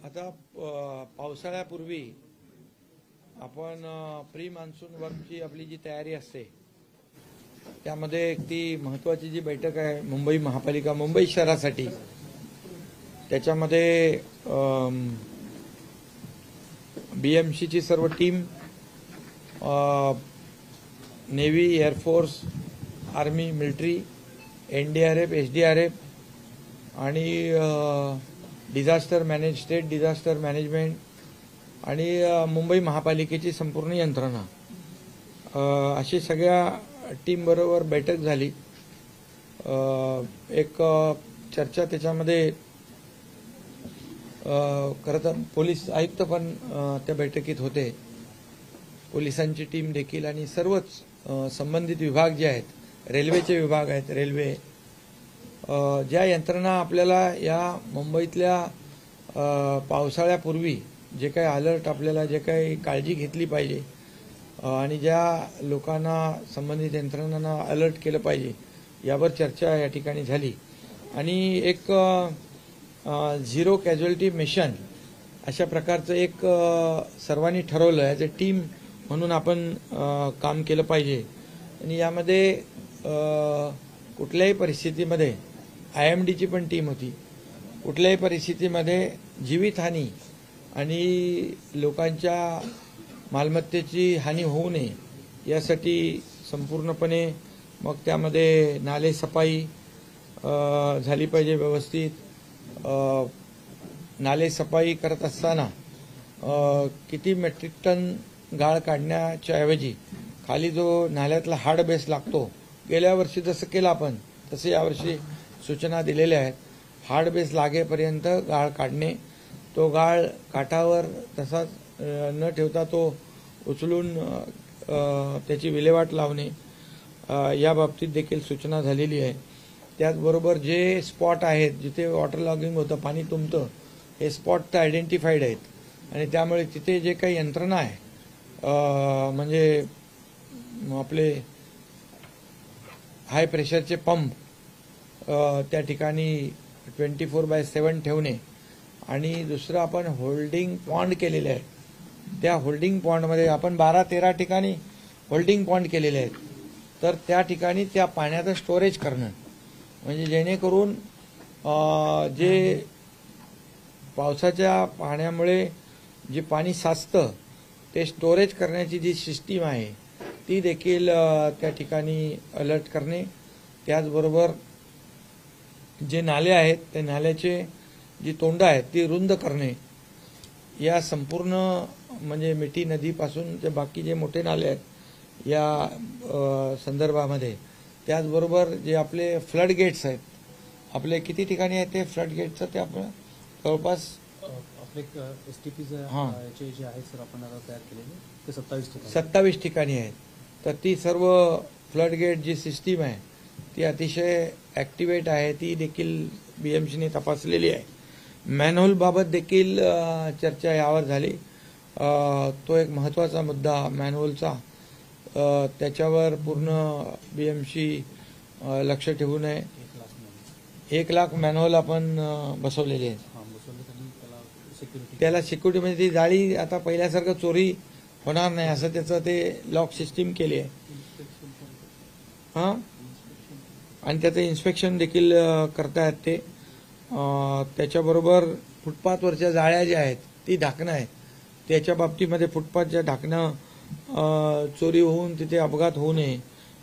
आता पावसाळ्यापूर्वी आपण प्री मान्सून वर्कची आपली जी तयारी असते त्यामध्ये एक ती महत्त्वाची जी बैठक आहे मुंबई महापालिका मुंबई शहरासाठी, त्याच्यामध्ये BMCची सर्व team, navy, air force, army, military, NDRF, SDRF आणि स्टेट डिझास्टर मॅनेजमेंट आणि मुंबई महापालिकेची संपूर्ण यंत्रणा अशी सगळ्या टीम बरोबर बैठक झाली। एक चर्चा त्याच्यामध्ये खरं तर पोलीस आयुक्त पण त्या बैठकीत होते, पोलिसांची टीम देखील आणि सर्वच संबंधित विभाग जे आहेत, रेल्वेचे विभाग आहेत, रेल्वे ज्या यंत्रणा आपल्याला या मुंबईतल्या पावसाळ्यापूर्वी जे काही अलर्ट आपल्याला जे काही काळजी घेतली पाहिजे आणि ज्या लोकांना संबंधित यंत्रणांना अलर्ट केलं पाहिजे यावर चर्चा या ठिकाणी झाली आणि एक झिरो कॅज्युअल्टी मिशन अशा प्रकारचं एक सर्वांनी ठरवलं ॲज अ टीम म्हणून आपण काम केलं पाहिजे आणि यामध्ये कुठल्याही परिस्थितीमध्ये IMDची पण टीम होती, कुठल्याही परिस्थितीमध्ये जीवितहानी आणि लोकांच्या मालमत्तेची हानी होऊ नये यासाठी संपूर्णपणे मग त्यामध्ये नाले सफाई झाली पाहिजे व्यवस्थित। नाले सफाई करत असताना किती मेट्रिक टन गाळ काढण्याच्या ऐवजी खाली जो नाल्यातला हार्ड बेस लागतो, गेल्या वर्षी जसं केलं आपण तसे यावर्षी सूचना दिलेल्या आहेत, हार्ड बेस लागेपर्यंत गाळ काढणे, तो गाळ काठावर तसाच न ठेवता तो उचलून त्याची विल्हेवाट लावणे या बाबतीत देखील सूचना झालेली आहे। त्याचबरोबर जे स्पॉट आहेत जिथे वॉटर लॉगिंग होतं, पाणी तुंबतं, हे स्पॉट तर आयडेंटिफाईड आहेत आणि त्यामुळे तिथे जे काही यंत्रणा आहे म्हणजे आपले हाय प्रेशरचे पंप त्या ठिकाणी 24/7 ठेवणे आणि दुसरं आपण होल्डिंग पॉन्ड केलेले आहे, त्या होल्डिंग पॉन्डमध्ये आपण 12-13 ठिकाणी होल्डिंग पॉन्ड केलेले आहेत, तर त्या ठिकाणी त्या पाण्याचं स्टोरेज करणं म्हणजे जेणेकरून जे पावसाच्या पाण्यामुळे जे पाणी साचतं ते स्टोरेज करण्याची जी सिस्टीम आहे ती देखील त्या ठिकाणी अलर्ट करणे। त्याचबरोबर जे नाले आहेत त्या नाल्याचे जी तोंडं आहेत ती रुंद करणे, या संपूर्ण म्हणजे मिठी नदीपासून ते बाकी जे मोठे नाले आहेत या संदर्भामध्ये। त्याचबरोबर जे आपले फ्लड गेट्स आहेत, आपले किती ठिकाणी आहेत ते फ्लड गेटचं ते आपण जवळपास आपले STP जे आहेत सर आपण आता तयार केलेले ते 27 ठिकाणी आहेत, तर ती सर्व फ्लड गेट जी सिस्टीम आहे ती अतिशय ॲक्टिवेट आहे, ती देखील BMCने तपासलेली आहे। मॅनहोल बाबत देखील चर्चा यावर झाली, तो एक महत्त्वाचा मुद्दा मॅनहोलचा, त्याच्यावर पूर्ण BMC लक्ष ठेवून आहे। 1 लाख मॅनहोल आपण बसवलेले आहेत, त्याला सिक्युरिटी म्हणजे ती जाळी आता पहिल्यासारखं चोरी होणार नाही असं त्याचं ते लॉक सिस्टीम केली आहे हां, आणि त्याचं इन्स्पेक्शन देखील करतायत ते। त्याच्याबरोबर फुटपाथवरच्या जाळ्या ज्या आहेत ती ढाकणं आहे, त्याच्या बाबतीमध्ये फुटपाथच्या ढाकणं चोरी होऊन तिथे अपघात होऊ नये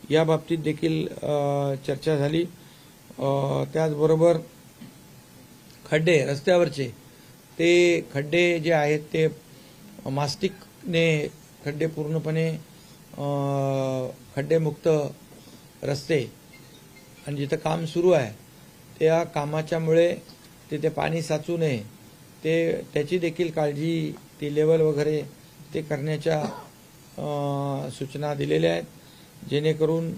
या बाबतीत देखील चर्चा झाली। त्याचबरोबर खड्डे रस्त्यावरचे ते खड्डे जे आहेत ते मास्टिकने खड्डे पूर्णपणे खड्डेमुक्त रस्ते आणि जिथं काम सुरू आहे त्या कामाच्यामुळे तिथे पाणी साचू नये त्याची देखील काळजी, ती लेवल वगैरे ते करण्याच्या सूचना दिलेल्या आहेत, जेणेकरून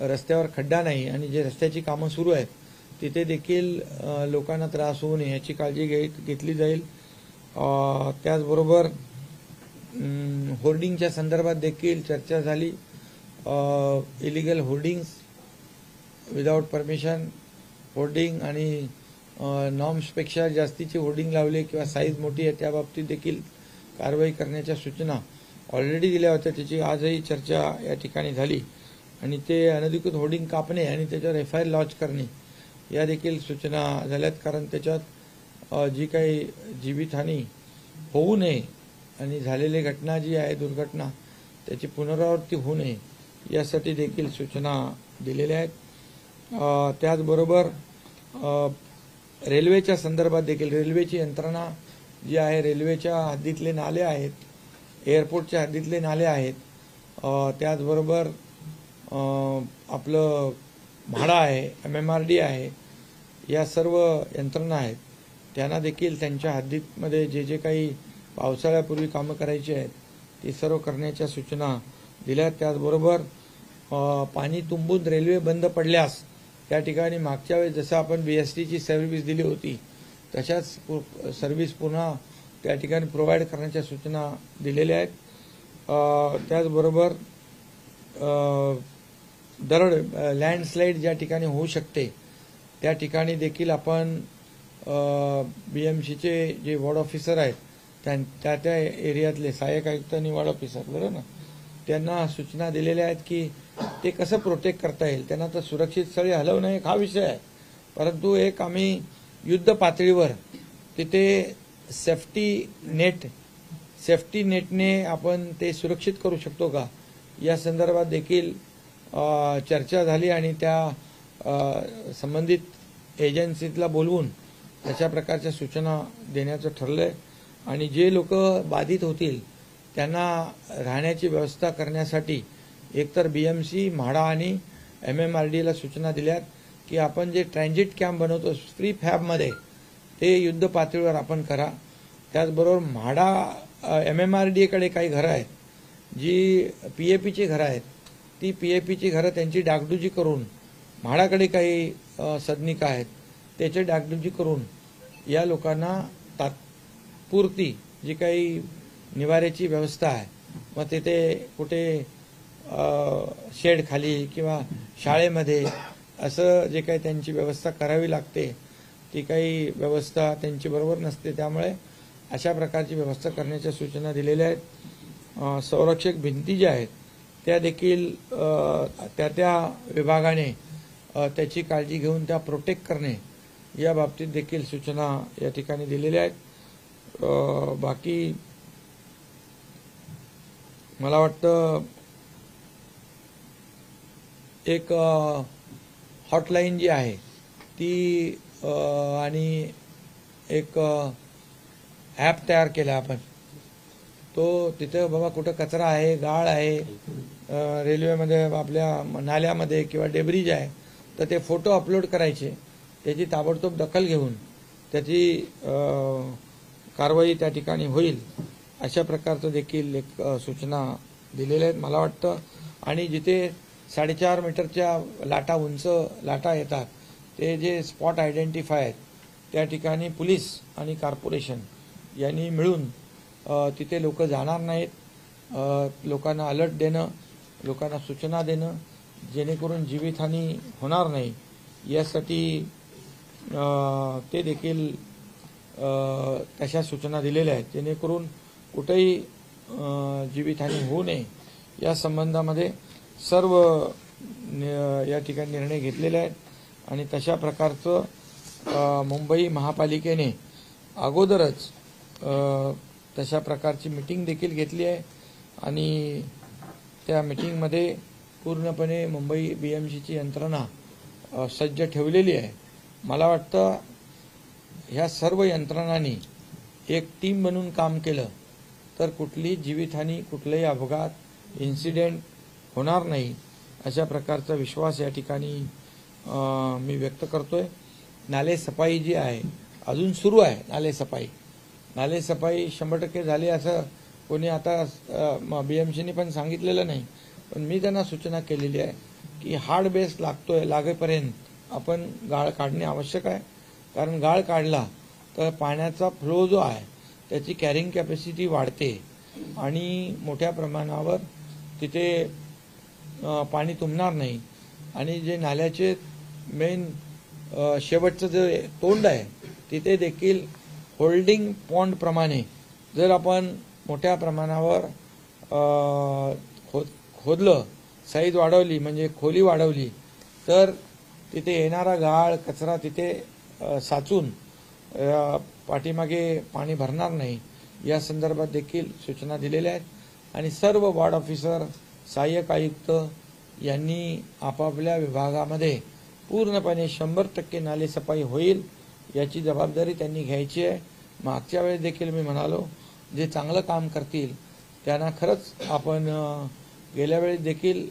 रस्त्यावर खड्डा नाही आणि जे रस्त्याची कामं सुरू आहेत तिथे देखील लोकांना त्रास होऊ नये याची काळजी घेतली जाईल। त्याचबरोबर होर्डिंगच्या संदर्भात देखील चर्चा झाली, illegal hoardings without permission hoarding आणि नॉर्म्सपेक्षा जास्तीची होर्डिंग लावले किंवा साईज मोठी आहे त्या बाबतीत देखील कारवाई करण्याच्या सूचना ऑलरेडी दिल्या होत्या. त्याची आजही चर्चा या ठिकाणी झाली आणि ते अनधिकृत होर्डिंग कापणे आणि त्याच्यावर FIR लॉन्च करणे या देखील सूचना झाल्यात. कारण त्याच्यात जी काही जीवितहानी होऊ नये आणि झालेली घटना जी आहे दुर्घटना त्याची पुनरावृत्ती होऊ नये यासाठी देखील सूचना दिलेल्या आहेत. त्याचबरोबर रेल्वेच्या संदर्भात देखील रेल्वेची यंत्रणा जी आहे, रेल्वेच्या हद्दीतले नाले आहेत, एअरपोर्टच्या हद्दीतले नाले आहेत, त्याचबरोबर आपलं म्हाडा आहे, MMRD आहे, या सर्व यंत्रणा आहेत त्यांना देखील त्यांच्या हद्दीमध्ये जे जे काही पावसाळ्यापूर्वी कामं करायची आहेत ती सर्व करण्याच्या सूचना दिल्या. त्याचबरोबर पाणी तुंबून रेल्वे बंद पडल्यास त्या ठिकाणी मागच्या वेळेस जसं आपण BSTची सर्व्हिस दिली होती तशाच सर्व्हिस पुन्हा त्या ठिकाणी प्रोव्हाइड करण्याच्या सूचना दिलेल्या आहेत. त्याचबरोबर दरड लँडस्लाईड ज्या ठिकाणी होऊ शकते त्या ठिकाणी देखील आपण BMCचे जे वॉर्ड ऑफिसर आहेत त्या त्या एरियातले सहाय्यक आयुक्त आणि वॉर्ड ऑफिसर बरोबर ना त्यांना सूचना दिलेल्या आहेत की ते कसं प्रोटेक्ट करता येईल. त्यांना तर सुरक्षित स्थळी हलवणं एक हा विषय आहे, परंतु एक आम्ही युद्ध पातळीवर तिथे सेफ्टी नेटने आपण ते सुरक्षित करू शकतो का या संदर्भात देखील चर्चा झाली आणि त्या संबंधित एजन्सीला बोलवून तशा प्रकारच्या सूचना देण्याचं ठरलंय. आणि जे लोक बाधित होतील त्यांना राहण्याची व्यवस्था करण्यासाठी एकतर BMC, म्हाडा आणि MMRDला सूचना दिल्यात की आपण जे ट्रान्झिट कॅम्प बनवतो फ्री फॅबमध्ये ते युद्ध पातळीवर आपण करा. त्याचबरोबर म्हाडा MMRDकडे काही घरं आहेत जी PAPची घरं आहेत, ती PAPची घरं त्यांची डागडुजी करून, म्हाडाकडे काही सदनिका आहेत त्याचे डागडुजी करून या लोकांना तात्पुरती जी काही निवाऱ्याची व्यवस्था आहे मग तिथे कुठे शेड खाली किंवा शाळेमध्ये असं जे काही त्यांची व्यवस्था करावी लागते ती काही व्यवस्था त्यांची बरोबर नसते, त्यामुळे अशा प्रकारची व्यवस्था करण्याच्या सूचना दिलेल्या आहेत. संरक्षक भिंती ज्या आहेत त्या देखील त्या विभागाने त्याची काळजी घेऊन त्या प्रोटेक्ट करणे या बाबतीत देखील सूचना या ठिकाणी दिलेल्या आहेत. बाकी मला वाटतं एक हॉटलाईन जी आहे ती आणि एक ॲप तयार केला आपण, तो तिथे बाबा कुठं कचरा आहे, गाळ आहे, रेल्वेमध्ये आपल्या नाल्यामध्ये किंवा डेब्रिज आहे तर ते फोटो अपलोड करायचे, त्याची ताबडतोब दखल घेऊन त्याची कारवाई त्या ठिकाणी होईल अशा प्रकारचं देखील एक सूचना दिलेल्या आहेत मला वाटतं. आणि जिथे 4.5 मीटरच्या लाटा उंच लाटा येतात ते जे स्पॉट आयडेंटिफाय आहेत त्या ठिकाणी पोलीस आणि कॉर्पोरेशन यांनी मिळून तिथे लोक जाणार नाहीत, लोकांना अलर्ट देणं, लोकांना सूचना देणं जेणेकरून जीवितहानी होणार नाही यासाठी ते देखील तशा सूचना दिलेल्या आहेत जेणेकरून कुठेही जीवितहानी होऊ नये या संबंधामध्ये सर्व या ठिकाणी निर्णय घेतलेले आहेत. आणि तशा प्रकारचं मुंबई महापालिकेने अगोदरच तशा प्रकारची मीटिंग देखील घेतली आहे आणि त्या मीटिंगमध्ये पूर्णपणे मुंबई BMCची यंत्रणा सज्ज ठेवलेली आहे. मला वाटतं ह्या सर्व यंत्रणांनी एक टीम बनून काम केलं तर कुठलीही जीवितहानी, कुठलाही अपघात, इन्सिडेंट होणार नाही अशा प्रकारचा विश्वास या ठिकाणी मी व्यक्त करतोय. नाले सफाई जी आहे अजून सुरू आहे. नाले सफाई 100% झाली असं कोणी आता BMCने पण सांगितलेलं नाही, पण मी त्यांना सूचना केलेली आहे की हार्ड बेस लागेपर्यंत आपण गाळ काढणे आवश्यक आहे. कारण गाळ काढला तर पाण्याचा फ्लो जो आहे त्याची कॅरिंग कॅपॅसिटी वाढते आणि मोठ्या प्रमाणावर तिथे पाणी तुंबणार नाही. आणि जे नाल्याचे मेन शेवटचं जे तोंड आहे तिथे देखील होल्डिंग पॉन्ड प्रमाणे जर आपण मोठ्या प्रमाणावर खोदलं, साईज वाढवली म्हणजे खोली वाढवली तर तिथे येणारा गाळ कचरा तिथे साचून पाठीमागे पाणी भरणार नाही या संदर्भात देखील सूचना दिलेल्या आहेत आणि सर्व वॉर्ड ऑफिसर, सहाय्यक आयुक्त यांनी आपापल्या विभागामध्ये पूर्णपणे 100% नालेसफाई होईल याची जबाबदारी त्यांनी घ्यायची आहे. मागच्या वेळेस देखील मी म्हणालो जे चांगलं काम करतील त्यांना खरंच आपण गेल्या वेळेस देखील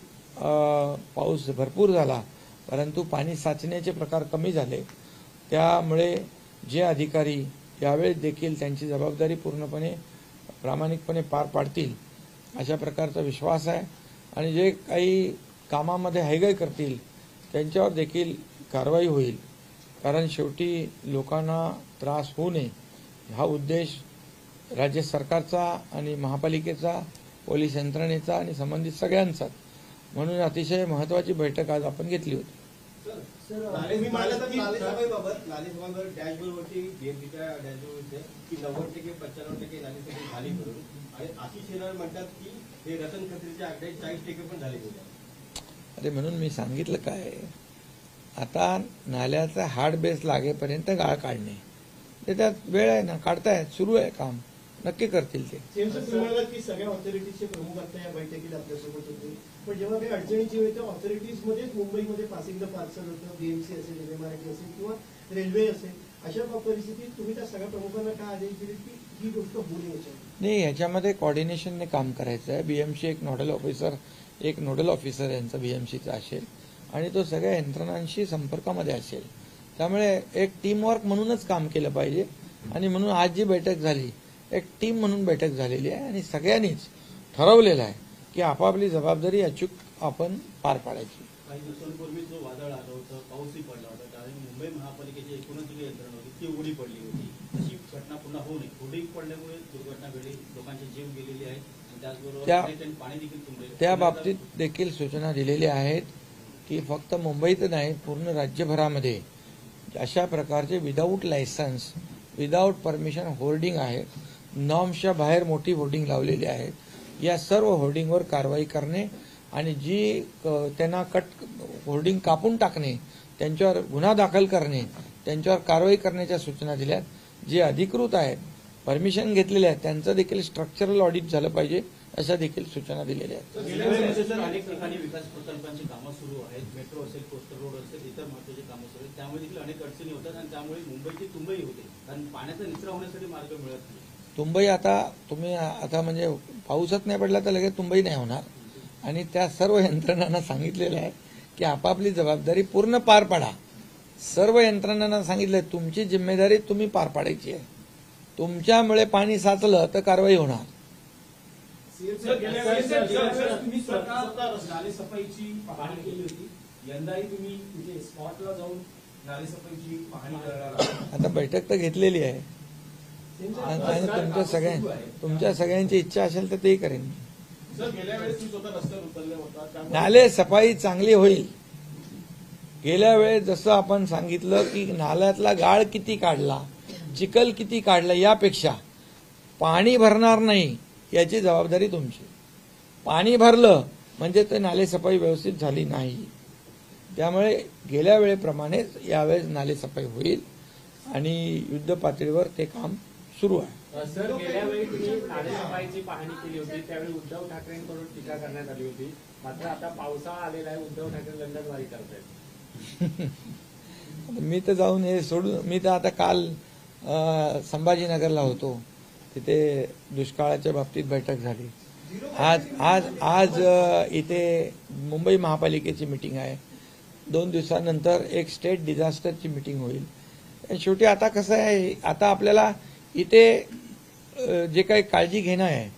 पाऊस भरपूर झाला परंतु पाणी साचण्याचे प्रकार कमी झाले, त्यामुळे जे अधिकारी यावेळेस देखील त्यांची जबाबदारी पूर्णपणे प्रामाणिकपणे पार पाडतील अशा प्रकारचा विश्वास आहे आणि जे काही कामामध्ये हयगय करतील त्यांच्यावर देखील कारवाई होईल. कारण शेवटी लोकांना त्रास होऊ नये हा उद्देश राज्य सरकारचा आणि महापालिकेचा, पोलीस यंत्रणेचा आणि संबंधित सगळ्यांचा, म्हणून अतिशय महत्त्वाची बैठक आज आपण घेतली होती. नालेसफाईबाबत डॅशबोर्डवरती बीएमसीच्या डॅशबोर्डवरती की 90% 95% नालेसफाई झाली करून आणि आशिष शेलार म्हणतात की हे रतन खत्रीच्या 48% पण झाले करून. अरे म्हणून मी सांगितलं काय, आता नाल्याचा हार्ड बेस लागेपर्यंत गाळ काढणे ते त्यात वेळ आहे ना, काढतायत, सुरू आहे काम, नक्की करतील ते. की सगळ्या ऑथॉरिटीजचे प्रमुख आता या बैठकीला आपल्यासोबत होते, पण जेव्हा काही अडचणीची वेळ तेव्हा ऑथॉरिटीजमध्येच मुंबईमध्ये पासिंग द पार्सल होतं, बीएमसी असेल, MMRT असेल किंवा रेल्वे असेल, अशा परिस्थितीत तुम्ही त्या सगळ्या प्रमुखांना काय आदेश दिले की ही गोष्ट होऊ नये? नाही, ह्याच्यामध्ये कॉर्डिनेशनने काम करायचं आहे. बीएमसी एक नोडल ऑफिसर यांचा बीएमसीचा असेल आणि तो सगळ्या यंत्रणांशी संपर्कामध्ये असेल. त्यामुळे एक टीमवर्क म्हणूनच काम केलं पाहिजे आणि म्हणून आज जी बैठक झाली एक टीम म्हणून बैठक झालेली आहे आणि सगळ्यांनीच ठरवलेलं आहे की आपापली जबाबदारी अचूक आपण पार पाडायची. काही दिवसांपूर्वी जो वादळ आलं होतं, पाऊसही पडला होता, त्यावेळी मुंबई महापालिकेची एकूणच जी यंत्रणा होती ती उघडी पडली होती. अशी घटना पुन्हा होऊ नये, उघडी पडल्यामुळे दुर्घटना घडली, लोकांचे जीव गेलेले आहेत आणि त्याचबरोबर पाणी देखील तुंबले. त्या बाबतीत देखील सूचना दिलेल्या आहेत की फक्त मुंबईत नाही पूर्ण राज्यभरामध्ये अशा प्रकारचे without licence, without permission hoarding आहे, नॉर्म्सच्या बाहेर मोठी होर्डिंग लावलेली आहेत. या सर्व होर्डिंगवर कारवाई करणे आणि जी त्यांना होर्डिंग कापून टाकणे, त्यांच्यावर गुन्हा दाखल करणे, त्यांच्यावर कारवाई करण्याच्या सूचना दिल्यात. जे अधिकृत आहेत, परमिशन घेतलेले आहेत, त्यांचं देखील स्ट्रक्चरल ऑडिट झालं पाहिजे अशा देखील सूचना दिलेल्या आहेत. अनेक ठिकाणी विकास प्रकल्पांची कामं सुरू आहेत, मेट्रो असेल, कोस्टल रोड असेल, इतर महत्वाची कामं सुरू आहेत, त्यामुळे देखील अनेक अडचणी होतात आणि त्यामुळे मुंबईची तुंबई होते कारण पाण्याचा निचरा होण्यासाठी मार्ग मिळत नाही. तुंबई आता म्हणजे पाऊसच नाही पडला तर लगेच तुंबई नाही होणार आणि त्या सर्व यंत्रणांना सांगितलेलं आहे की आपापली जबाबदारी पूर्ण पार पाडा. सर्व यंत्रणांना सांगितलंय तुमची जिम्मेदारी तुम्ही पार पाडायची आहे. तुमच्यामुळे पाणी साचलं तर कारवाई होणार. तुम्ही स्वतः नालेसफाईची पाहणी केली होती, यंदाही तुम्ही तिथे स्पॉटला जाऊन नालेसफाईची पाहणी करणार आहात. आता बैठक तर घेतलेली आहे आणि तुमच्या सगळ्यांची इच्छा असेल तर तेही करेन. गेल्या वेळेस तुम्ही स्वतः रस्त्यावर उतरले होता, नाले सफाई चांगली होईल. गेल्या वेळेस जसं आपण सांगितलं की नाल्यातला गाळ किती काढला, चिखल किती काढला, यापेक्षा पाणी भरणार नाही याची जबाबदारी तुमची. पाणी भरलं म्हणजे ते नालेसफाई व्यवस्थित झाली नाही. त्यामुळे गेल्या वेळेप्रमाणेच यावेळेस नालेसफाई होईल आणि युद्ध पातळीवर ते काम सुरू आहे. सर, गेल्या वेळी तुम्ही नालेसफाईची पाहणी केली होती त्यावेळी उद्धव ठाकरेंकडून टीका करण्यात आली होती, मात्र आता पावसाळा आलेला आहे, उद्धव ठाकरे लंडनवारी करतायत. मी तर जाऊन हे सोडून, मी तर आता काल संभाजीनगरला होतो, तिथे दुष्काळाच्या बाबतीत बैठक झाली. आज इथे मुंबई महापालिकेची मीटिंग आहे. 2 दिवसानंतर एक स्टेट डिझास्टरची मीटिंग होईल. शेवटी आता कसं आहे, आता आपल्याला इथे जे काही काळजी घेणं आहे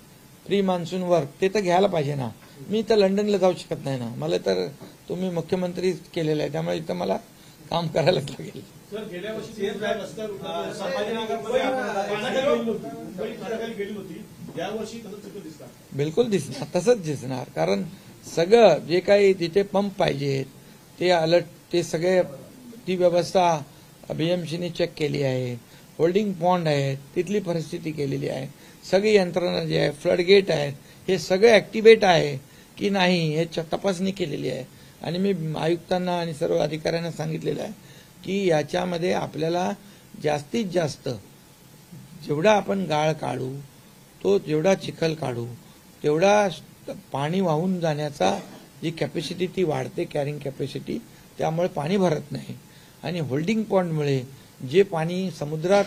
प्री मान्सून वर्क ते तर घ्यायला पाहिजे ना. मी तर लंडनला जाऊ शकत नाही ना, मला तर तुम्ही मुख्यमंत्री केलेलं आहे, त्यामुळे इथं मला काम करायलाच लागेल. सर, गेल्या वर्षी रस्त्यावर गेली होती, यावर्षी कसं चित्र दिसतात? बिलकुल दिसणार, तसंच दिसणार. कारण सगळं जे काही तिथे पंप पाहिजेत ते अलर्ट, ते सगळे ती व्यवस्था बीएमसीने चेक केली आहे. होल्डिंग पॉन्ड आहे, तिथली परिस्थिती केलेली आहे. सगळी यंत्रणा जी आहे, फ्लड गेट आहेत, हे सगळे ऍक्टिव्हेट आहे की नाही हे तपासणी केलेली आहे. आणि मी आयुक्तांना आणि सर्व अधिकाऱ्यांना सांगितलेलं आहे की याच्यामध्ये आपल्याला जास्तीत जास्त जेवढा आपण गाळ काढू, तो जेवढा चिखल काढू, तेवढा पाणी वाहून जाण्याचा जी कॅपॅसिटी ती वाढते, कॅरिंग कॅपॅसिटी, त्यामुळे पाणी भरत नाही. आणि होल्डिंग पॉन्डमुळे जे पाणी समुद्रात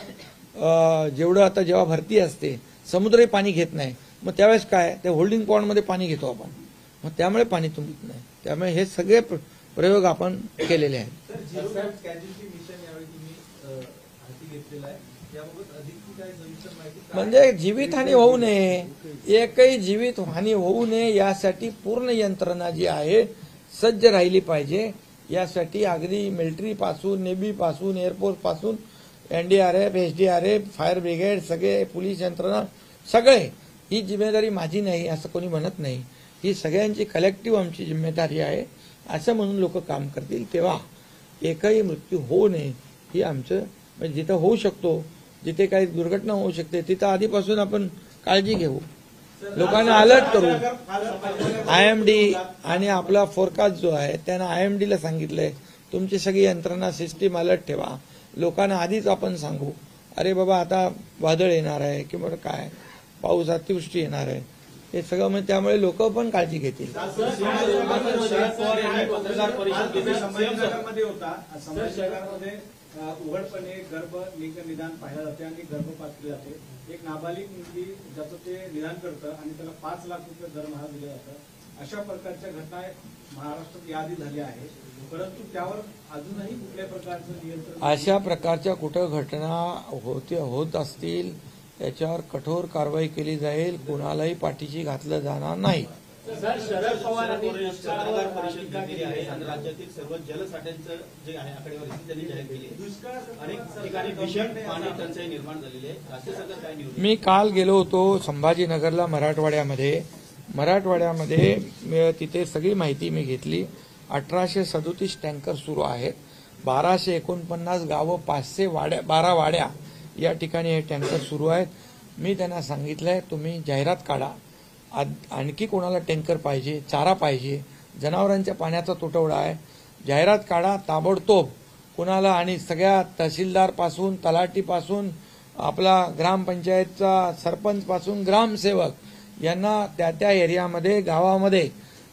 जेवढं आता जेव्हा भरती असते समुद्रही पाणी घेत नाही, मग त्यावेळेस काय ते होल्डिंग पॉन्डमध्ये पाणी घेतो आपण, मग त्यामुळे पाणी तुंबत नाही. त्यामुळे हे सगळे प्रयोग आपण केलेले आहेत. सर, झिरो कॅज्युअल्टी मिशन यावेळी तुम्ही हाती घेतलेलं आहे, याबाबत अधिक काय सविस्तर माहिती काय? म्हणजे जीवितहानी होऊ नये, एकही जीवितहानी होऊ नये यासाठी पूर्ण यंत्रणा जी आहे सज्ज राहिली पाहिजे. यासाठी अगदी मिलिटरी पासून, नेव्ही पासून, एअरफोर्स पासून, एनडीआरएफ, एसडीआरएफ, फायर ब्रिगेड, सगळे पोलीस यंत्रणा, सगळे, ही जिम्मेदारी माझी नाही असं कोणी म्हणत नाही. ही सगळ्यांची कलेक्टिव्ह आमची जिम्मेदारी आहे. असं म्हणून लोक काम करतील तेव्हा एकही मृत्यू होऊ नये ही आमचं, म्हणजे जिथं होऊ शकतो, जिथे काही दुर्घटना होऊ शकते तिथं आधीपासून आपण काळजी घेऊ, लोकांना अलर्ट करू. आयएमडी आणि आपला फोरकास्ट जो आहे त्यानं आयएमडीला सांगितलंय तुमची सगळी यंत्रणा सिस्टीम अलर्ट ठेवा. लोकांना आधीच आपण सांगू, अरे बाबा आता वादळ येणार आहे किंवा काय पाऊस अतिवृष्टी येणार आहे, हे सगळं. म्हणजे त्यामुळे लोक पण काळजी घेतील. संभाजीनगरमध्ये होता, संभाजीनगरमध्ये उघडपणे गर्भलिंग निदान पाहिलं जाते आणि गर्भपात केले जाते. एक नाबालिग मुलगी ज्याचं ते निदान करतं आणि त्याला 5 लाख रुपये दरमहा दिलं जातं. अशा प्रकारच्या घटना महाराष्ट्रात यादी झाल्या आहेत, परंतु त्यावर अजूनही कुठल्या प्रकारचं नियंत्रण? अशा प्रकारच्या कुठं घटना होत असतील त्याच्यावर कठोर कारवाई केली जाईल, कुणालाही पाठीशी घातलं जाणार नाही. शरद पवार आणि पत्रकार परिषद घेतलेली आहे आणि राज्यातील सर्व जलसाठ्यांचं जे आहे आकडेवारी त्यांनी जाहीर केली आहे. अनेक ठिकाणी भीषण पाणी टंचाई निर्माण झालेली आहे. राज्य सरकार काय नियोजन? मी काल गेलो होतो संभाजीनगरला, मराठवाड्यामध्ये तिथे सगळी माहिती मी घेतली. 1837 टँकर सुरू आहेत, 1249 गावं, 12 वाड्या या ठिकाणी हे टँकर सुरू आहेत. मी त्यांना सांगितलंय तुम्ही जाहिरात काढा, आणखी कोणाला टँकर पाहिजे, चारा पाहिजे, जनावरांच्या पाण्याचा तुटवडा आहे, जाहिरात काढा ताबडतोब कोणाला. आणि सगळ्या तहसीलदारपासून, तलाठीपासून, आपला ग्रामपंचायतचा सरपंच पासून ग्रामसेवक यांना त्या एरियामध्ये, गावामध्ये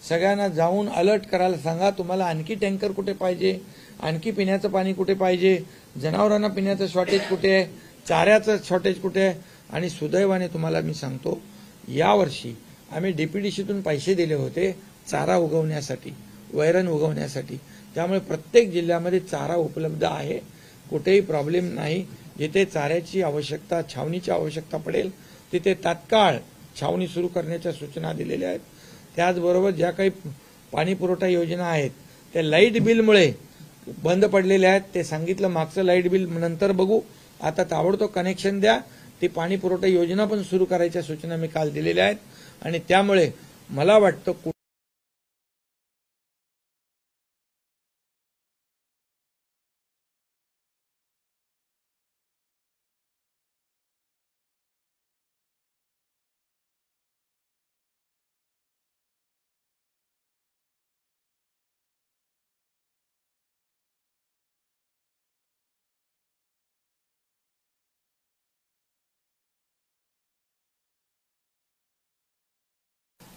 सगळ्यांना जाऊन अलर्ट करायला सांगा. तुम्हाला आणखी टँकर कुठे पाहिजे, आणखी पिण्याचं पाणी कुठे पाहिजे, जनावरांना पिण्याचं शॉर्टेज कुठे आहे, चाऱ्याचं शॉर्टेज कुठे आहे. आणि सुदैवाने तुम्हाला मी सांगतो, यावर्षी आम्ही डीपीडीसीतून पैसे दिले होते चारा उगवण्यासाठी, वैरण उगवण्यासाठी. त्यामुळे प्रत्येक जिल्ह्यामध्ये चारा उपलब्ध आहे, कुठेही प्रॉब्लेम नाही. जिथे चाऱ्याची आवश्यकता, छावणीची आवश्यकता पडेल तिथे तात्काळ छावणी सुरू करण्याच्या सूचना दिलेल्या आहेत. त्याचबरोबर ज्या काही पाणी पुरवठा योजना आहेत त्या लाईट बिलमुळे बंद पडलेल्या आहेत. ते सांगितलं मागचं लाईट बिल नंतर बघू, आता ताबडतोब कनेक्शन द्या. ती पाणी पुरवठा योजना पण सुरू करायच्या सूचना मी काल दिलेल्या आहेत. आणि त्यामुळे मला वाटतं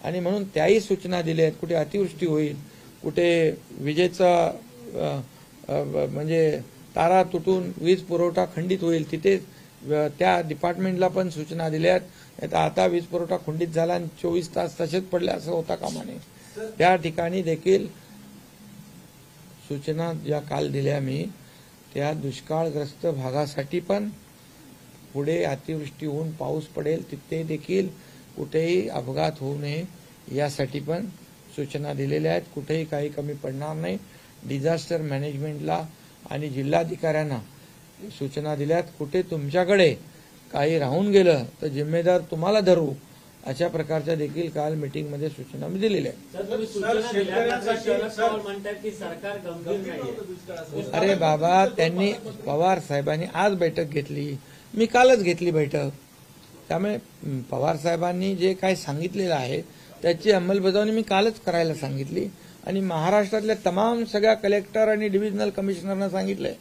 आणि म्हणून त्याही सूचना दिल्या आहेत. कुठे अतिवृष्टी होईल, कुठे विजेचा म्हणजे तारा तुटून वीज पुरवठा खंडित होईल, तिथे त्या डिपार्टमेंटला पण सूचना दिल्या आहेत. आता वीज पुरवठा खंडित झाला आणि 24 तास तसेच पडले असं होता कामा नये. त्या ठिकाणी देखील सूचना ज्या काल दिल्या मी, त्या दुष्काळग्रस्त भागासाठी पण पुढे अतिवृष्टी होऊन पाऊस पडेल तिथे देखील कुठेही अपघात होऊ नये यासाठी पण सूचना दिलेल्या आहेत. कुठेही काही कमी पडणार नाही. डिझास्टर मॅनेजमेंटला आणि जिल्हाधिकाऱ्यांना सूचना दिल्यात. कुठे तुमच्याकडे काही राहून गेलं तर जिम्मेदार तुम्हाला धरू अशा प्रकारच्या देखील काल मीटिंगमध्ये सूचना मी दिलेल्या आहेत. सर, तुम्ही सूचना दिल्या, मात्र शरद पवार म्हणतात की सरकार गंभीर नाहीये. अरे बाबा, त्यांनी पवार साहेबांनी आज बैठक घेतली, मी कालच घेतली बैठक. त्यामुळे पवार साहेबांनी जे काय सांगितलेलं आहे त्याची अंमलबजावणी मी कालच करायला सांगितली आणि महाराष्ट्रातल्या तमाम सगळ्या कलेक्टर आणि डिव्हिजनल कमिशनरना सांगितलंय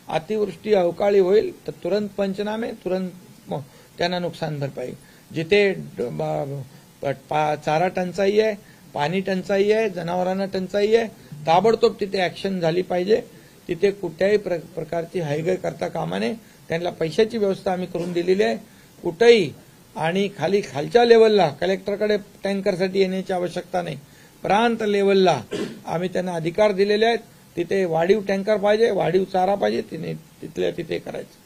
अतिवृष्टी अवकाळी होईल तर तुरंत पंचनामे, तुरंत त्यांना नुकसान भरपाई. जिथे चारा टंचाई आहे, पाणी टंचाई आहे, जनावरांना टंचाई आहे, ताबडतोब तिथे ऍक्शन झाली पाहिजे. तिथे कुठल्याही प्रकारची हायगाय करता कामा नये. त्यांना पैशाची व्यवस्था आम्ही करून दिलेली आहे कुठेही. आणि खालच्या लेवलला कलेक्टरकडे टँकरसाठी येण्याची आवश्यकता नाही. प्रांत लेवलला आम्ही त्यांना अधिकार दिलेले आहेत. तिथे वाढीव टँकर पाहिजे, वाढीव चारा पाहिजे, तिथल्या तिथे करायचं.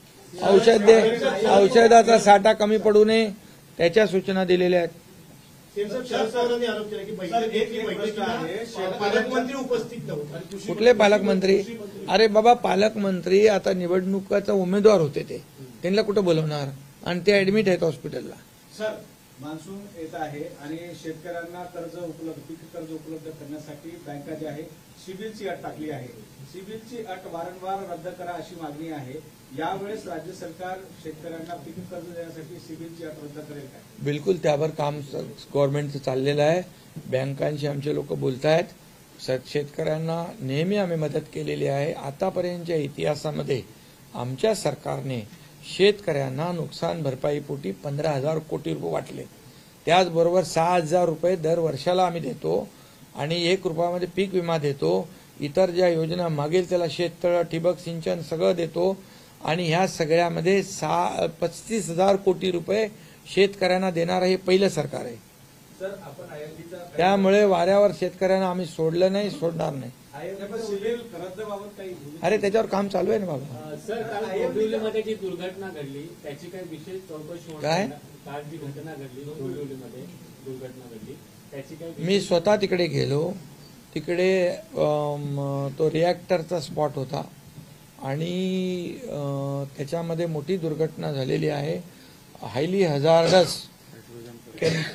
औषधाचा साठा कमी पडू नये त्याच्या सूचना दिलेल्या आहेत. शरद पवारांनी आरोप केला की बैठकीला पालकमंत्री उपस्थित नव्हते. कुठले पालकमंत्री? अरे बाबा, पालकमंत्री आता निवडणुकाचा उमेदवार होते, त्यांना कुठं बोलवणार आणि ते ऍडमिट आहेत हॉस्पिटलला. सर, मान्सून येत आहे आणि शेतकऱ्यांना पीक कर्ज उपलब्ध करण्यासाठी बँका जी आहे सिबिलची अट टाकली आहे. सिबिलची अट वारंवार रद्द करा अशी मागणी आहे. यावेळेस राज्य सरकार शेतकऱ्यांना पीक कर्ज देण्यासाठी सिबिलची अट रद्द करेल का? बिलकुल, त्यावर काम गव्हर्नमेंटचं चाललेलं आहे. बँकांशी आमचे लोक बोलत आहेत. शेतकऱ्यांना नेहमी आम्ही मदत केलेली आहे. आतापर्यंतच्या इतिहासामध्ये आमच्या सरकारने शेतकऱ्यांना नुकसान भरपाईपोटी 15,000 कोटी रुपये वाटले. त्याचबरोबर 6,000 रुपये दर वर्षाला आम्ही देतो आणि 1 रुपयामध्ये पीक विमा देतो. इतर ज्या योजना मागेल त्याला शेततळ, ठिबक सिंचन सगळं देतो आणि ह्या सगळ्यामध्ये 35,000 कोटी रुपये शेतकऱ्यांना देणारं हे पहिलं सरकार आहे. सर, आपण आयएमडीचा त्यामुळे वाऱ्यावर शेतकऱ्यांना आम्ही सोडलं नाही, सोडणार नाही. सिबिल रद्दबाबत काही अरे त्याच्यावर काम चालू आहे ना बाबा. सर, काल डोंबिवलीमध्ये जी दुर्घटना घडली त्याची काही विशेष चौकशी होणार काय? ना? काल जी घटना घडली डोंबिवलीमध्ये दुर्घटना घडली त्याची काही मी स्वतः तिकडे गेलो. तिकडे तो रिॲक्टरचा स्पॉट होता आणि त्याच्यामध्ये मोठी दुर्घटना झालेली आहे. हायली हजार्डस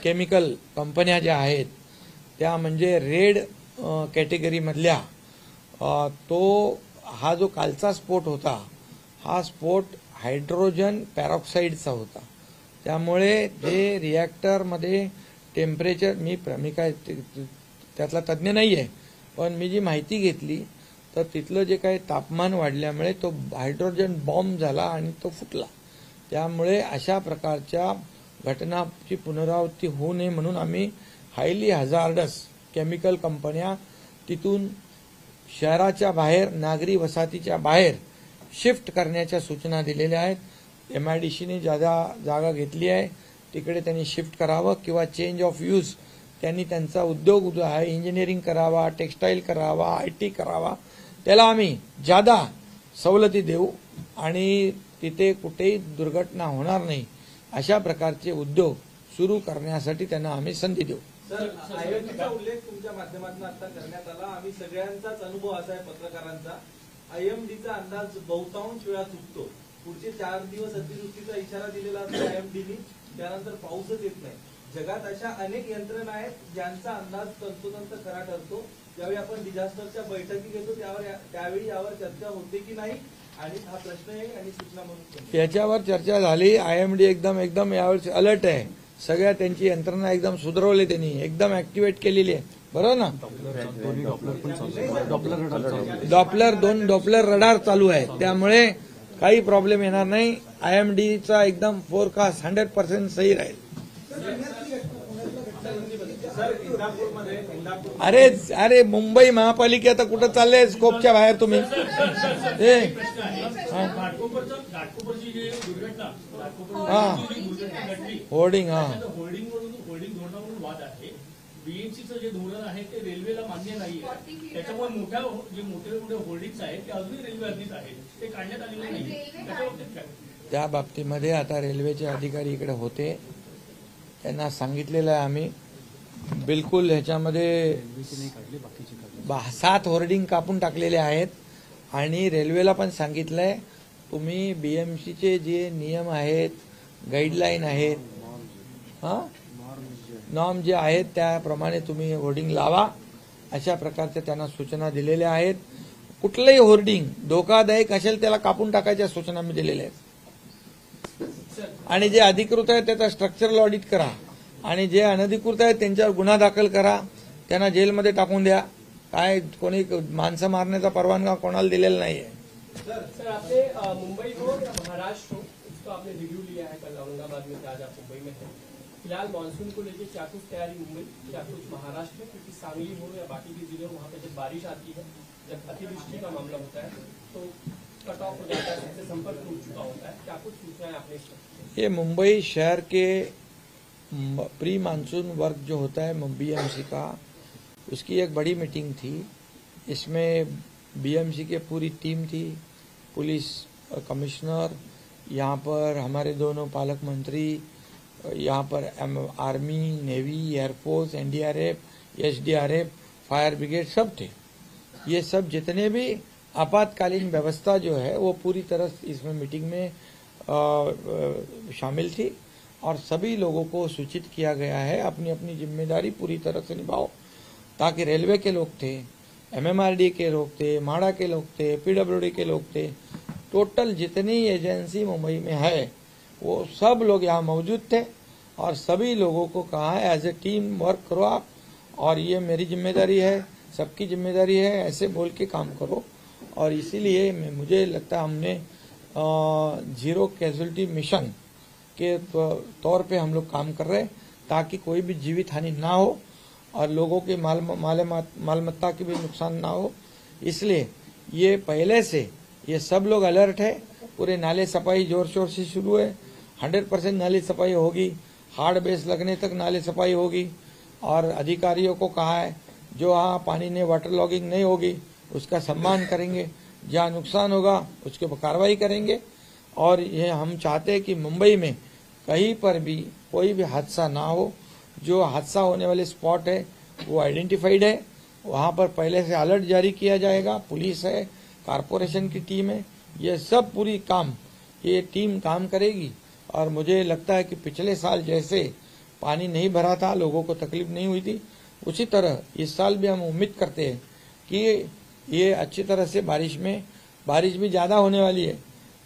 केमिकल कंपन्या ज्या आहेत त्या म्हणजे रेड कॅटेगरीमधल्या हा जो कालचा स्फोट होता हा स्फोट हायड्रोजन पॅरॉक्साईडचा होता. त्यामुळे जे रिॲक्टरमध्ये टेम्परेचर मी काय त्यातला तज्ज्ञ नाही आहे, पण मी जी माहिती घेतली तर तिथलं जे काही तापमान वाढल्यामुळे तो हायड्रोजन बॉम्ब झाला आणि तो फुटला. त्यामुळे अशा प्रकारच्या घटनाची पुनरावृत्ती होऊ नये म्हणून आम्ही हायली हजार्डस केमिकल कंपन्या तिथून शहराच्या बाहेर, नागरी वसाहतीच्या बाहेर शिफ्ट करण्याच्या सूचना दिलेल्या आहेत. MIDCने जागा घेतली आहे, तिकडे त्यांनी शिफ्ट करावं किंवा चेंज ऑफ यूज त्यांनी त्यांचा उद्योग जो आहे इंजिनिअरिंग करावा, टेक्स्टाईल करावा, IT करावा. त्याला आम्ही जादा सवलती देऊ आणि तिथे कुठेही दुर्घटना होणार नाही अशा प्रकारचे उद्योग सुरू करण्यासाठी त्यांना आम्ही संधी देऊ. सर, आयएमडीचा उल्लेख तुमच्या माध्यमातून आता करण्यात आला. आम्ही सगळ्यांचाच अनुभव असा आहे पत्रकारांचा, आयएमडीचा अंदाज बहुतांश वेळा चुकतो. पुढचे 4 दिवस अतिवृष्टीचा इशारा दिलेला असतो आयएमडीनी, त्यानंतर पाऊसच येत नाही. जगात अशा अनेक यंत्रणा आहेत ज्यांचा अंदाज तंतोतंत खरा ठरतो. ज्यावेळी आपण डिझास्टरच्या बैठकी घेतो त्यावेळी यावर चर्चा होते की नाही, आणि हा प्रश्न आहे आणि सूचना म्हणून याच्यावर चर्चा झाली. IMD एकदम यावेळी अलर्ट आहे. सगळ्या त्यांची यंत्रणा एकदम सुधारवली, त्यांनी एकदम ऍक्टिव्हेट केलेली आहे. बरोबर ना? दोन डॉपलर रडार चालू आहे, त्यामुळे काही प्रॉब्लेम येणार नाही. IMDचा एकदम फोरकास्ट 100% सही राहील. अरे मुंबई महापालिका आता कुठं चाललंय? स्कोपच्या बाहेर तुम्ही होर्डिंग होर्डिंग धोरणावरून वाद आहे. BMCचं जे धोरण आहे ते रेल्वेला मान्य नाहीये. त्याच्यामुळे जे मोठे होर्डिंग्स आहेत ते अजूनही रेल्वे हद्दीत आहेत, ते काढण्यात आलेले नाही. त्याच्या बाबतीत काय? त्या बाबतीमध्ये आता रेल्वेचे अधिकारी इकडे होते, त्यांना सांगितलेलं आहे आम्ही बिलकुल ह्याच्यामध्ये 7 होर्डिंग कापून टाकलेले आहेत आणि रेल्वेला पण सांगितलंय तुम्ही BMCचे जे नियम आहेत, गाईडलाईन आहेत, नॉर्म जे आहेत त्याप्रमाणे तुम्ही होर्डिंग लावा, अशा प्रकारच्या त्यांना सूचना दिलेल्या आहेत. कुठलंही होर्डिंग धोकादायक असेल त्याला कापून टाकायच्या सूचना मी दिलेल्या आहेत. आणि जे अधिकृत आहे त्याचा स्ट्रक्चरल ऑडिट करा, आणि जे अनधिकृत आहे त्यांच्यावर गुन्हा दाखल करा, त्यांना जेलमध्ये टाकून द्या. काय कोणी माणसं मारण्याचा परवानगा कोणाला दिलेला नाहीये. सर आपने मुंबई हो या महाराष्ट्र हो, उसका आपने रिव्यू लिया है कल औरंगाबाद में, आज आप मुंबई में है. फिलहाल मानसून को लेकर क्या कुछ तैयारी मुंबई, क्या कुछ महाराष्ट्र में, क्योंकि सांगली हो या बाकी के जिले वहाँ पे जब बारिश आती है, जब अतिवृष्टि का मामला होता है तो कट ऑफ हो जाता है, सबसे संपर्क टूट चुका होता है. क्या कुछ सूचनाएं आपने इसमें? ये मुंबई शहर के प्री मानसून वर्क जो होता है बीएमसी का, उसकी एक बड़ी मीटिंग थी. इसमें बीएमसी की पूरी टीम थी, पुलिस कमिश्नर, यहाँ पर हमारे दोनों पालक मंत्री, यहाँ पर army, navy, air force, NDRF, SDRF, fire brigade सब थे. ये सब जितने भी आपातकालीन व्यवस्था जो है वो पूरी तरह इसमें मीटिंग में शामिल थी, और सभी लोगों को सूचित किया गया है अपनी अपनी जिम्मेदारी पूरी तरह से निभाओ, ताकि रेलवे के लोग थे, एमएमआरडी के लोग थे, माड़ा के लोग थे, पीडब्ल्यूडी के लोग थे, टोटल जितनी एजेंसी मुंबई में है वो सब लोग यहाँ मौजूद थे, और सभी लोगों को कहा है एज ए टीम वर्क करो आप, और ये मेरी जिम्मेदारी है, सबकी जिम्मेदारी है, ऐसे बोल के काम करो. और इसीलिए मुझे लगता है हमने जीरो कैजुअलिटी मिशन के तौर पे हम लोग काम कर रहे हैं, ताकि कोई भी जीवित हानि ना हो और लोगों के मालमत्ता की भी नुकसान ना हो. इसलिए ये पहले से ये सब लोग अलर्ट है. पूरे नाले सफाई जोर शोर से शुरू है, 100% नाले सफाई होगी, हार्ड बेस लगने तक नाले सफाई होगी. और अधिकारियों को कहा है जो वहाँ पानी ने वाटर लॉगिंग नहीं होगी उसका सम्मान करेंगे, जहाँ नुकसान होगा उसके ऊपर कार्रवाई करेंगे. और ये हम चाहते हैं कि मुंबई में कहीं पर भी कोई भी हादसा ना हो. जो हादसा होने वाले स्पॉट है वो आइडेंटिफाइड है, वहाँ पर पहले से अलर्ट जारी किया जाएगा. पुलिस है, कारपोरेशन की टीम है, ये सब पूरी ये टीम काम करेगी. और मुझे लगता है कि पिछले साल जैसे पानी नहीं भरा था, लोगों को तकलीफ नहीं हुई थी, उसी तरह इस साल भी हम उम्मीद करते हैं कि ये अच्छी तरह से बारिश भी ज्यादा होने वाली है,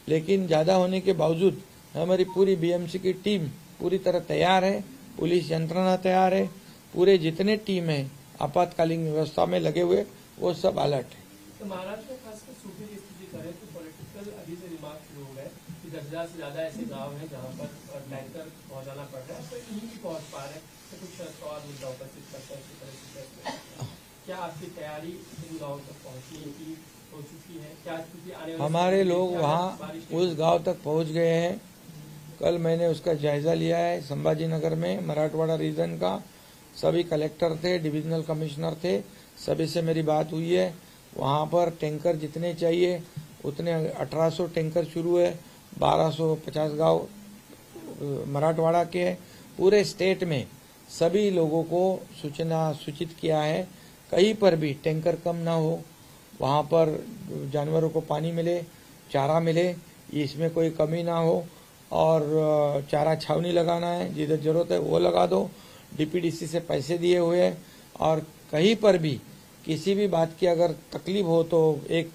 लेकिन ज्यादा होने के बावजूद हमारी पूरी बीएमसी की टीम पूरी तरह तैयार है, पुलिस यंत्रणा तैयार है, पूरे जितने टीम है आपातकालीन व्यवस्था में लगे हुए वो सब अलर्ट है. तो महाराष्ट्र में खासकर सूखे की स्थिति करें तो पॉलिटिकल अभी से रिमार्क शुरू हो गए कि 10,000 से ज्यादा ऐसे गांव हैं जहां पर टैंकर पहुंचाना पड़ रहा है, तो नहीं पहुंच पा रहे, तो कुछ और मुद्दा उपस्थित करते हैं. क्या आपकी तैयारी इन गाँव तक पहुंचने की हो चुकी है? क्या स्थिति आने वाली हमारे लोग वहाँ उस गांव तक पहुंच गए हैं. कल मैंने उसका जायजा लिया है. संभाजी नगर में मराठवाड़ा रीजन का सभी कलेक्टर थे, डिविजनल कमिश्नर थे, सभी से मेरी बात हुई है. वहाँ पर टैंकर जितने चाहिए उतने 1800 टैंकर शुरू है. 1250 गांव मराठवाड़ा के हैं. पूरे स्टेट में सभी लोगों को सूचित किया है, कहीं पर भी टैंकर कम ना हो, वहाँ पर जानवरों को पानी मिले, चारा मिले, इसमें कोई कमी ना हो. और चारा छावनी लगाना है, जिधर जरूरत है वो लगा दो. डीपीडीसी से पैसे दिए हुए हैं. और कहीं पर भी किसी भी बात की अगर तकलीफ हो तो एक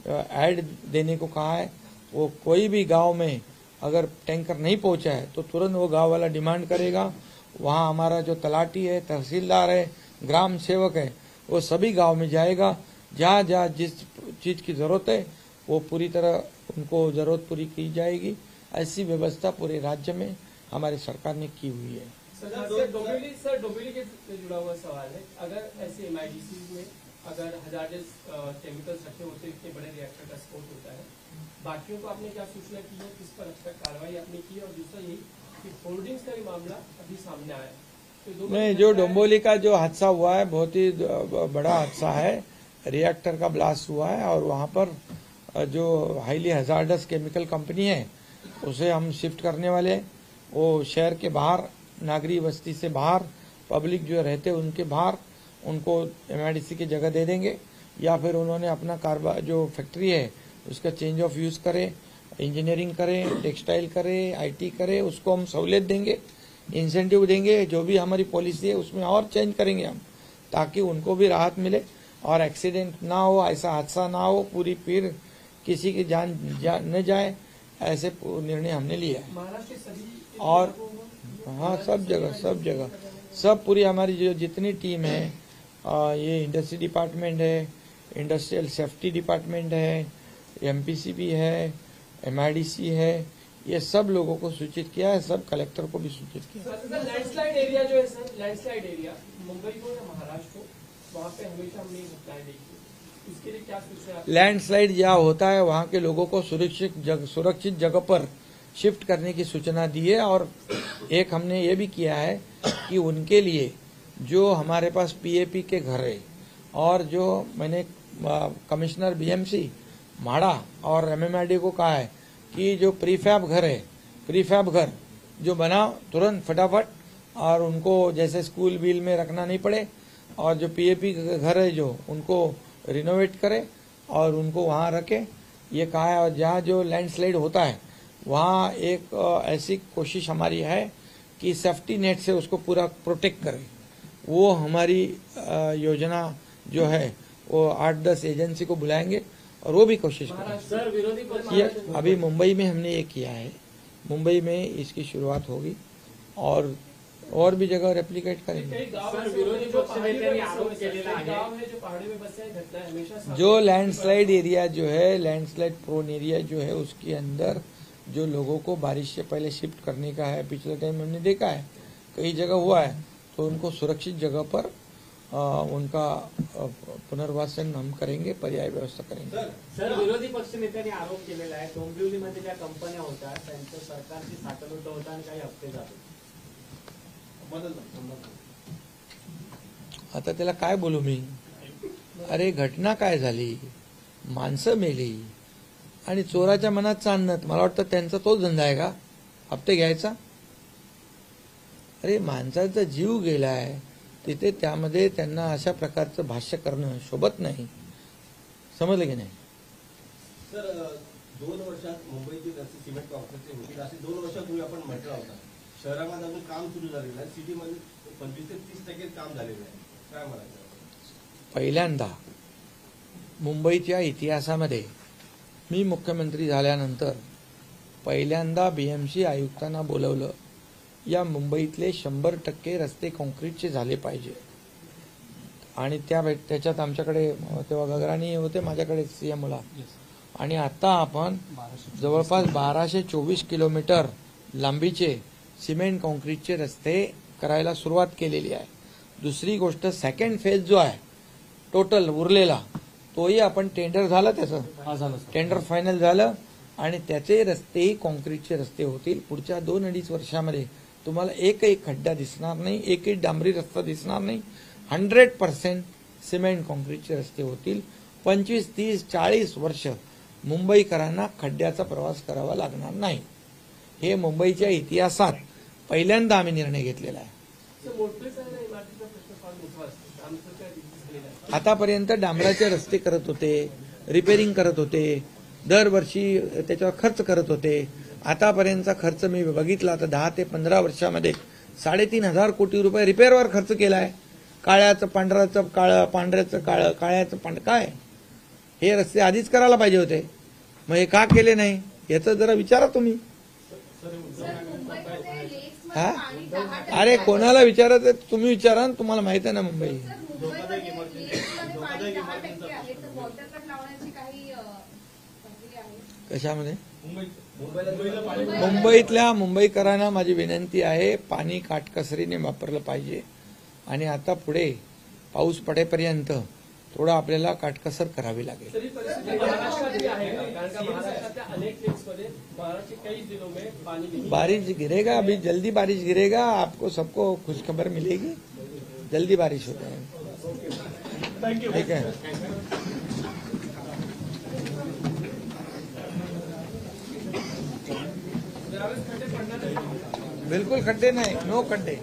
ऐड देने को कहा है. वो कोई भी गांव में अगर टैंकर नहीं पहुंचा है तो तुरंत वो गांव वाला डिमांड करेगा. वहाँ हमारा जो तलाटी है, तहसीलदार है, ग्राम सेवक है, वो सभी गांव में जाएगा. जहाँ जहाँ जिस चीज की जरूरत है वो पूरी तरह उनको जरूरत पूरी की जाएगी. ऐसी व्यवस्था पूरे राज्य में हमारी सरकार ने की हुई है. सर डोंबिवली के जुड़ा हुआ सवाल है, अगर ऐसे एमआईडीसी में अगर हजारस केमिकल्स रखे होते, इतने बड़े रिएक्टर का स्फोट होता है, बाकियों को आपने क्या सूचना की है, किस पर अब तक कार्रवाई आपने की? और दूसरा यही कि होल्डिंग्स का भी मामला अभी सामने आया तो नहीं, जो डोंबिवली का जो हादसा हुआ है बहुत ही बड़ा हादसा है. रिएक्टर का ब्लास्ट हुआ है और वहाँ पर जो हाईली हजार्डस केमिकल कंपनी है उसे हम शिफ्ट करने वाले हैं. वो शहर के बाहर, नागरी बस्ती से बाहर, पब्लिक जो रहते हैं उनके बाहर उनको एमआईडीसी की जगह दे देंगे, या फिर उन्होंने अपना कारोबार जो फैक्ट्री है उसका चेंज ऑफ यूज करें, इंजीनियरिंग करें, टेक्सटाइल करें, आईटी करें, उसको हम सहूलियत देंगे. इंसेंटिव देंगे, जो भी हमारी पॉलिसी है उसमें और चेंज करेंगे हम, ताकि उनको भी राहत मिले और एक्सीडेंट ना हो, ऐसा हादसा ना हो, पूरी फिर किसी की जान न जाए, ऐसे निर्णय हमने लिया है। महाराष्ट्र के सभी और हाँ, सब जगह सब पूरी हमारी जो जितनी टीम है, ये इंडस्ट्री डिपार्टमेंट है, इंडस्ट्रियल सेफ्टी डिपार्टमेंट है, एमपीसीबी है, एमआईडीसी है, ये सब लोगों को सूचित किया है, सब कलेक्टर को भी सूचित किया है। सर लैंडस्लाइड एरिया जो है सर, लैंडस्लाइड एरिया मुंबई हो या महाराष्ट्र हो, वहाँ पे हमेशा हमने ये घटनाएं देखी, इसके लिए क्या सूचना? लैंडस्लाइड जहाँ होता है वहाँ के लोगों को सुरक्षित जगह पर शिफ्ट करने की सूचना दी है। और एक हमने ये भी किया है कि उनके लिए जो हमारे पास पीएपी के घर है, और जो मैंने कमिश्नर बीएमसी माड़ा और एमएमआरडी को कहा है कि जो प्रीफैब घर है, प्रीफैब घर जो बना तुरंत फटाफट, और उनको जैसे स्कूल बिल में रखना नहीं पड़े, और जो पीएपी घर है जो उनको रिनोवेट करे और उनको वहाँ रखे, ये कहा है। और जहाँ जो लैंडस्लाइड होता है वहाँ एक ऐसी कोशिश हमारी है कि सेफ्टी नेट से उसको पूरा प्रोटेक्ट करें, वो हमारी योजना जो है वो 8-10 एजेंसी को बुलाएंगे और वो भी कोशिश करेंगे। सर विरोधी पक्ष ये अभी मुंबई में हमने ये किया है, मुंबई में इसकी शुरुआत होगी और भी जगह रेप्लिकेट करेंगे। सर विरोधी पक्ष नेत्यांनी आरोप केलेला आहे गाव है जो पहाड़ी में बसे हैं, घटनाएं हमेशा जो लैंडस्लाइड एरिया जो है, लैंडस्लाइड प्रोन एरिया जो है, उसके अंदर जो लोगों को बारिश से पहले शिफ्ट करने का है, पिछले टाइम हमने देखा है कई जगह हुआ है, तो उनको सुरक्षित जगह पर उनका पुनर्वासन हम करेंगे, पर्याय व्यवस्था करेंगे। सर विरोधी पक्ष नेत्यांनी आरोप केलेला आहे डोंबिवलीमध्ये ज्या कंपन्या होत्या त्यांचं सरकारची साठवणूक होतं आणि काही हप्ते जात होते. आता त्याला काय बोलू मी? अरे घटना काय झाली, माणसं मेली आणि चोराच्या मनात चांदणत, मला वाटतं त्यांचा तोच धंदा आहे का हप्ते घ्यायचा? अरे माणसाचा जीव गेलाय तिथे, त्यामध्ये त्यांना अशा प्रकारचं भाष्य करणं शोभत नाही, समजलं की नाही? सर 2 वर्षात मुंबईची रस्ते सिमेंट कॉन्क्रीटचे होतील असे 2 वर्षापूर्वी आपण म्हटलं होतं. शहरामध्ये अजून काम सुरू झालेलं आहे, सिटीमध्ये 25 ते 30% काम झालेलं आहे, काय म्हणायचं? पहिल्यांदा मुंबईच्या इतिहासामध्ये मी मुख्यमंत्री झाल्यानंतर पहिल्यांदा बीएमसी आयुक्तांना बोलवलं, या मुंबईतले 100% रस्ते कॉन्क्रीटचे झाले पाहिजे. आणि त्याच्यात आमच्याकडे तेव्हा गगराणी होते, माझ्याकडे सीएमओला, आणि आता आपण जवळपास 1224 किलोमीटर लांबीचे सिमेंट कॉन्क्रीटचे रस्ते करायला सुरुवात केलेली आहे. दुसरी गोष्ट, सेकंड फेज जो आहे टोटल उरलेला, तोही आपण टेंडर झालं, त्याचं टेंडर फायनल झालं आणि त्याचे रस्तेही कॉन्क्रीटचे रस्ते होतील. पुढच्या 2-2.5 वर्षामध्ये तुम्हाला एकही खड्डा दिसणार नाही, एकही डांबरी रस्ता दिसणार नाही. 100% सिमेंट कॉन्क्रीटचे रस्ते होतील. 25, 30, 40 वर्ष मुंबईकरांना खड्ड्याचा प्रवास करावा लागणार नाही. हे मुंबईच्या इतिहासात पहिल्यांदा आम्ही निर्णय घेतलेला आहे. आतापर्यंत डांबराचे रस्ते करत होते, रिपेरिंग करत होते, दरवर्षी त्याच्यावर खर्च करत होते. आतापर्यंतचा खर्च मी बघितला तर 10 ते 15 वर्षामध्ये 3,500 कोटी रुपये रिपेअरवर खर्च केलाय. काळ्याचं पांढऱ्याचं काळं, पांढऱ्याचं काळं, काळ्याचं पांढरं, काय हे रस्ते आधीच करायला पाहिजे होते, मग हे का केले नाही याचं जरा विचारा तुम्ही. हा, अरे कोणाला विचारायचं तुम्ही विचारा, तुम्हाला माहित आहे ना मुंबई कशामध्ये. मुंबईतल्या मुंबईकरांना माझी विनंती आहे, पाणी काटकसरीने वापरलं पाहिजे आणि आता पुढे पाऊस पडेपर्यंत थोडं आपल्याला काटकसर करावी लागेल. बारिश गिरेगा, अभी जल्दी बारिश गिरेगा, आपको सबको खुशखबर मिलेगी, जल्दी बारिश होता है. ठीक है. बिल्कुल खड्डे नाही, नो खड्डे.